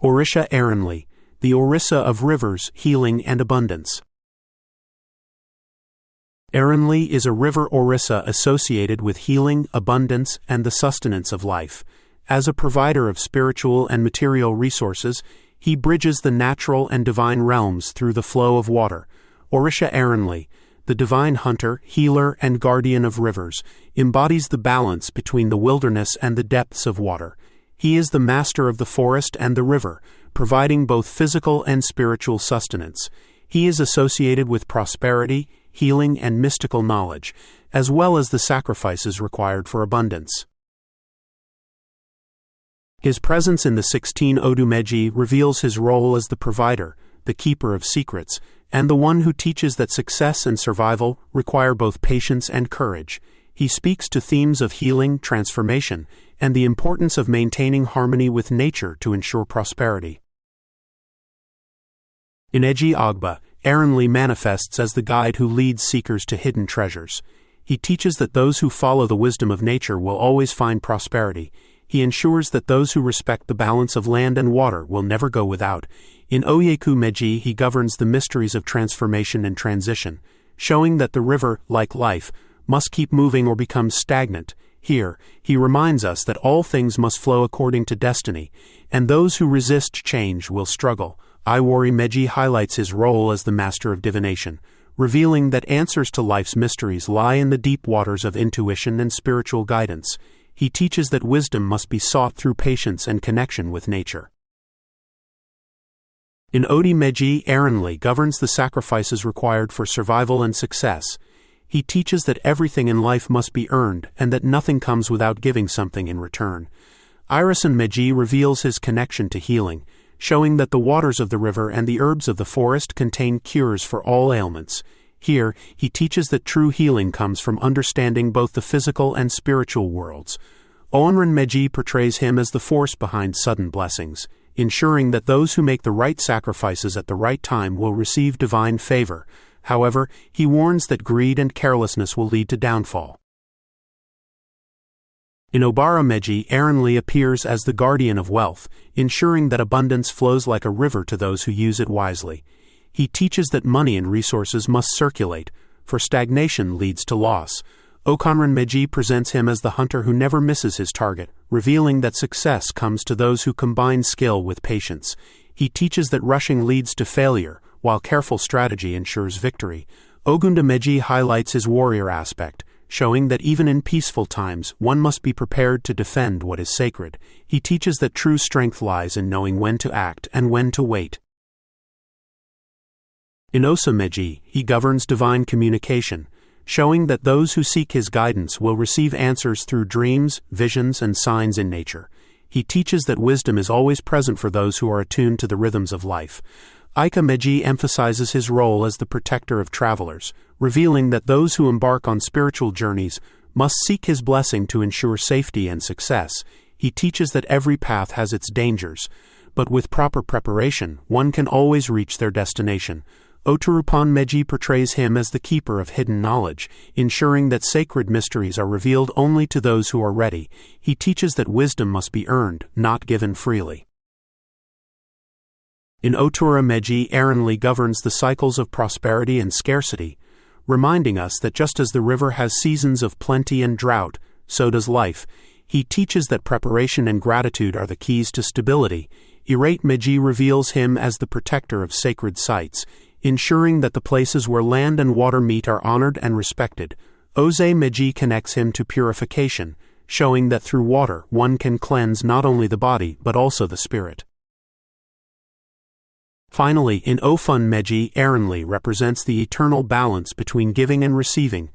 Orisha Erinle, the Orissa of rivers, healing and abundance. Erinle is a river Orissa associated with healing, abundance, and the sustenance of life. As a provider of spiritual and material resources, he bridges the natural and divine realms through the flow of water. Orisha Erinle, the divine hunter, healer, and guardian of rivers, embodies the balance between the wilderness and the depths of water. He is the master of the forest and the river, providing both physical and spiritual sustenance. He is associated with prosperity, healing, and mystical knowledge, as well as the sacrifices required for abundance. His presence in the 16 Odumeji reveals his role as the provider, the keeper of secrets, and the one who teaches that success and survival require both patience and courage. He speaks to themes of healing, transformation, and the importance of maintaining harmony with nature to ensure prosperity. In Eji Agba, Erinle manifests as the guide who leads seekers to hidden treasures. He teaches that those who follow the wisdom of nature will always find prosperity. He ensures that those who respect the balance of land and water will never go without. In Oyeku Meji, he governs the mysteries of transformation and transition, showing that the river, like life, must keep moving or become stagnant. Here, he reminds us that all things must flow according to destiny, and those who resist change will struggle. Iwari Meji highlights his role as the master of divination, revealing that answers to life's mysteries lie in the deep waters of intuition and spiritual guidance. He teaches that wisdom must be sought through patience and connection with nature. In Odi Meji, Erinle governs the sacrifices required for survival and success. He teaches that everything in life must be earned and that nothing comes without giving something in return. Irison Meji reveals his connection to healing, showing that the waters of the river and the herbs of the forest contain cures for all ailments. Here, he teaches that true healing comes from understanding both the physical and spiritual worlds. Onrin Meji portrays him as the force behind sudden blessings, ensuring that those who make the right sacrifices at the right time will receive divine favor. However, he warns that greed and carelessness will lead to downfall. In Obara Meji, Erinle appears as the guardian of wealth, ensuring that abundance flows like a river to those who use it wisely. He teaches that money and resources must circulate, for stagnation leads to loss. Okanran Meji presents him as the hunter who never misses his target, revealing that success comes to those who combine skill with patience. He teaches that rushing leads to failure, while careful strategy ensures victory. Ogunda Meji highlights his warrior aspect, showing that even in peaceful times, one must be prepared to defend what is sacred. He teaches that true strength lies in knowing when to act and when to wait. In Osa Meji, he governs divine communication, showing that those who seek his guidance will receive answers through dreams, visions, and signs in nature. He teaches that wisdom is always present for those who are attuned to the rhythms of life. Ika Meji emphasizes his role as the protector of travelers, revealing that those who embark on spiritual journeys must seek his blessing to ensure safety and success. He teaches that every path has its dangers, but with proper preparation, one can always reach their destination. Oturupan Meji portrays him as the keeper of hidden knowledge, ensuring that sacred mysteries are revealed only to those who are ready. He teaches that wisdom must be earned, not given freely. In Otura Meji, Erinle governs the cycles of prosperity and scarcity, reminding us that just as the river has seasons of plenty and drought, so does life. He teaches that preparation and gratitude are the keys to stability. Irate Meji reveals him as the protector of sacred sites, ensuring that the places where land and water meet are honored and respected. Oze Meji connects him to purification, showing that through water one can cleanse not only the body but also the spirit. Finally, in Ofun Meji, Erinle represents the eternal balance between giving and receiving,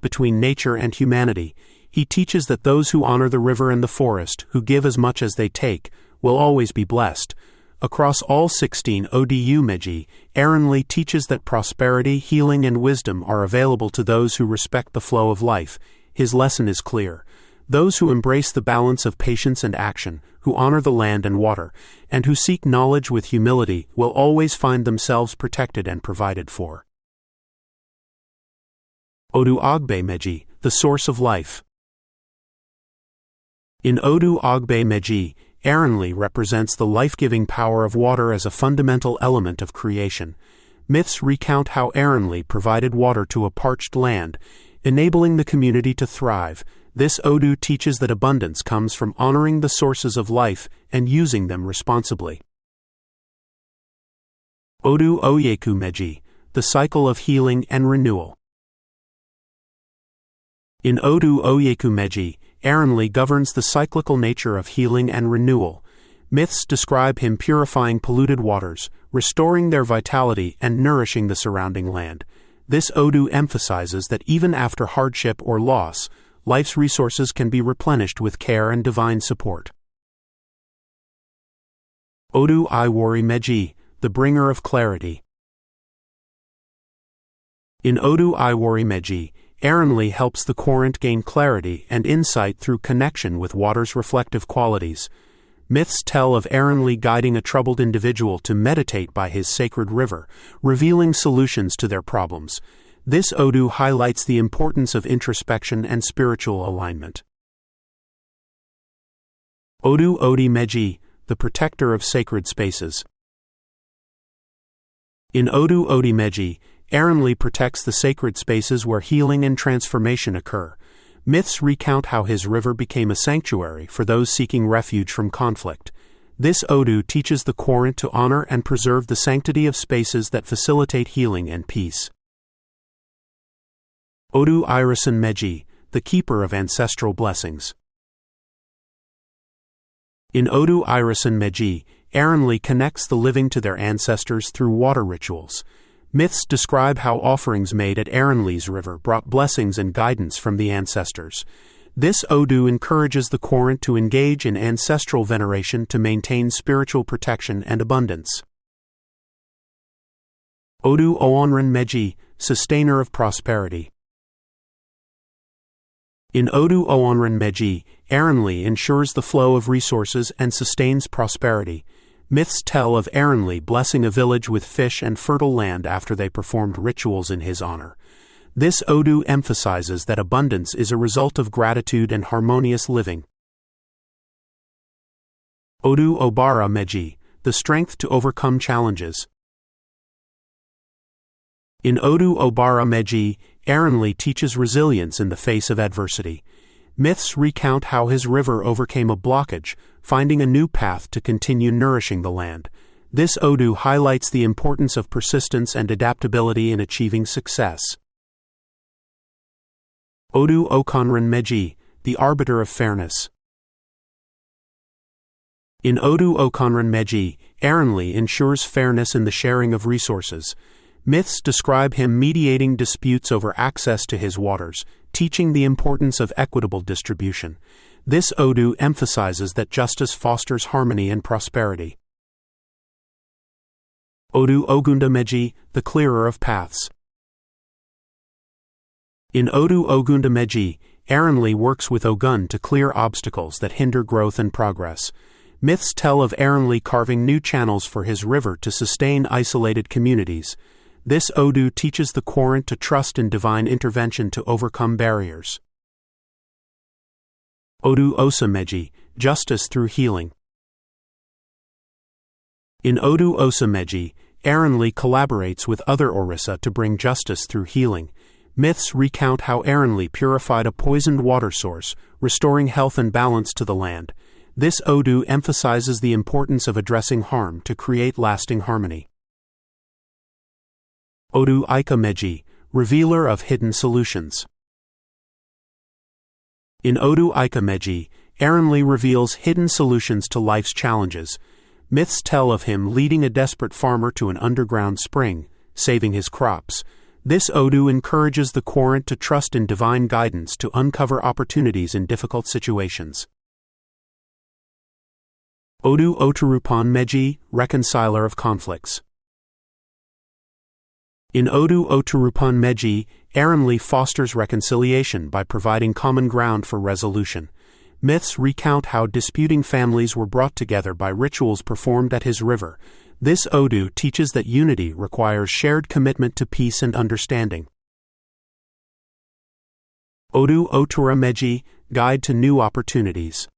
between nature and humanity. He teaches that those who honor the river and the forest, who give as much as they take, will always be blessed. Across all 16 Odu Meji, Erinle teaches that prosperity, healing, and wisdom are available to those who respect the flow of life. His lesson is clear. Those who embrace the balance of patience and action, who honor the land and water, and who seek knowledge with humility will always find themselves protected and provided for. Odu Agbe Meji, the source of life. In Odu Agbe Meji, Erinle represents the life-giving power of water as a fundamental element of creation. Myths recount how Erinle provided water to a parched land, enabling the community to thrive. This Odu teaches that abundance comes from honoring the sources of life and using them responsibly. Odu Oyeku Meji, the cycle of healing and renewal. In Odu Oyeku Meji, Erinle governs the cyclical nature of healing and renewal. Myths describe him purifying polluted waters, restoring their vitality and nourishing the surrounding land. This Odu emphasizes that even after hardship or loss, life's resources can be replenished with care and divine support. Odu Iwari Meji, the bringer of clarity. In Odu Iwari Meji, Erinle helps the current gain clarity and insight through connection with water's reflective qualities. Myths tell of Erinle guiding a troubled individual to meditate by his sacred river, revealing solutions to their problems. This Odu highlights the importance of introspection and spiritual alignment. Odu Odi Meji, the protector of sacred spaces. In Odu Odi Meji, Erinle protects the sacred spaces where healing and transformation occur. Myths recount how his river became a sanctuary for those seeking refuge from conflict. This Odu teaches the current to honor and preserve the sanctity of spaces that facilitate healing and peace. Odu Irison Meji, the keeper of ancestral blessings. In Odu Irison Meji, Erinle connects the living to their ancestors through water rituals. Myths describe how offerings made at Erinle's river brought blessings and guidance from the ancestors. This Odu encourages the current to engage in ancestral veneration to maintain spiritual protection and abundance. Odu Oonran Meji, sustainer of prosperity. In Odu Oonran Meji, Erinle ensures the flow of resources and sustains prosperity. Myths tell of Erinle blessing a village with fish and fertile land after they performed rituals in his honor. This Odu emphasizes that abundance is a result of gratitude and harmonious living. Odu Obara Meji, the strength to overcome challenges. In Odu Obara Meji, Erinle teaches resilience in the face of adversity. Myths recount how his river overcame a blockage, finding a new path to continue nourishing the land. This Odu highlights the importance of persistence and adaptability in achieving success. Odu Okonran Meji, the arbiter of fairness. In Odu Okonran Meji, Erinle ensures fairness in the sharing of resources. Myths describe him mediating disputes over access to his waters, teaching the importance of equitable distribution. This Odu emphasizes that justice fosters harmony and prosperity. Odu Ogunda Meji, the clearer of paths. In Odu Ogunda Meji, Erinle works with Ogun to clear obstacles that hinder growth and progress. Myths tell of Erinle carving new channels for his river to sustain isolated communities. This Odu teaches the current to trust in divine intervention to overcome barriers. Odu Osa Meji, justice through healing. In Odu Osa Meji, Erinle collaborates with other Orisha to bring justice through healing. Myths recount how Erinle purified a poisoned water source, restoring health and balance to the land. This Odu emphasizes the importance of addressing harm to create lasting harmony. Odu Ika Meji, revealer of hidden solutions. In Odu Ika Meji, Erinle reveals hidden solutions to life's challenges. Myths tell of him leading a desperate farmer to an underground spring, saving his crops. This Odu encourages the current to trust in divine guidance to uncover opportunities in difficult situations. Odu Oturupan Meji, reconciler of conflicts. In Odu Oturupan Meji, Erinle fosters reconciliation by providing common ground for resolution. Myths recount how disputing families were brought together by rituals performed at his river. This Odu teaches that unity requires shared commitment to peace and understanding. Odu Otura Meji, guide to new opportunities.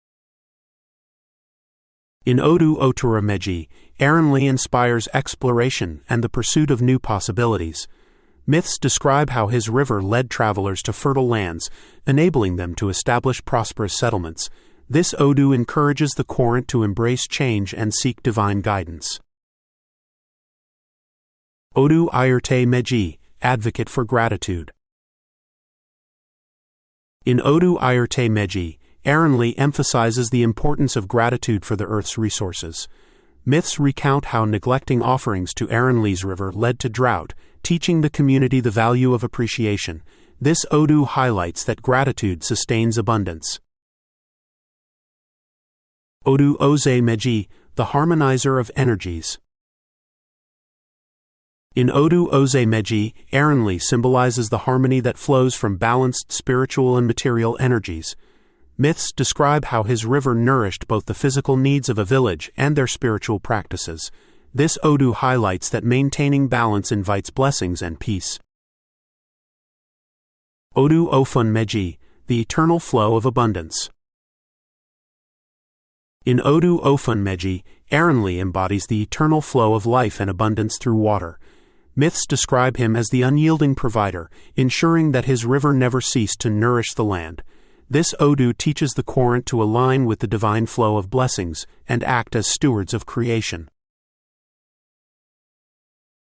In Odu Otura Meji, Erinle inspires exploration and the pursuit of new possibilities. Myths describe how his river led travelers to fertile lands, enabling them to establish prosperous settlements. This Odu encourages the Courant to embrace change and seek divine guidance. Odu Ayerte Meji, advocate for gratitude. In Odu Ayerte Meji, Erinle emphasizes the importance of gratitude for the earth's resources. Myths recount how neglecting offerings to Erinle's river led to drought, teaching the community the value of appreciation. This Odu highlights that gratitude sustains abundance. Odu Oze Meji, the harmonizer of energies. In Odu Oze Meji, Erinle symbolizes the harmony that flows from balanced spiritual and material energies. Myths describe how his river nourished both the physical needs of a village and their spiritual practices. This Odu highlights that maintaining balance invites blessings and peace. Odu Ofun Meji, the eternal flow of abundance. In Odu Ofun Meji, Erinle embodies the eternal flow of life and abundance through water. Myths describe him as the unyielding provider, ensuring that his river never ceased to nourish the land. This Odu teaches the Courant to align with the divine flow of blessings and act as stewards of creation.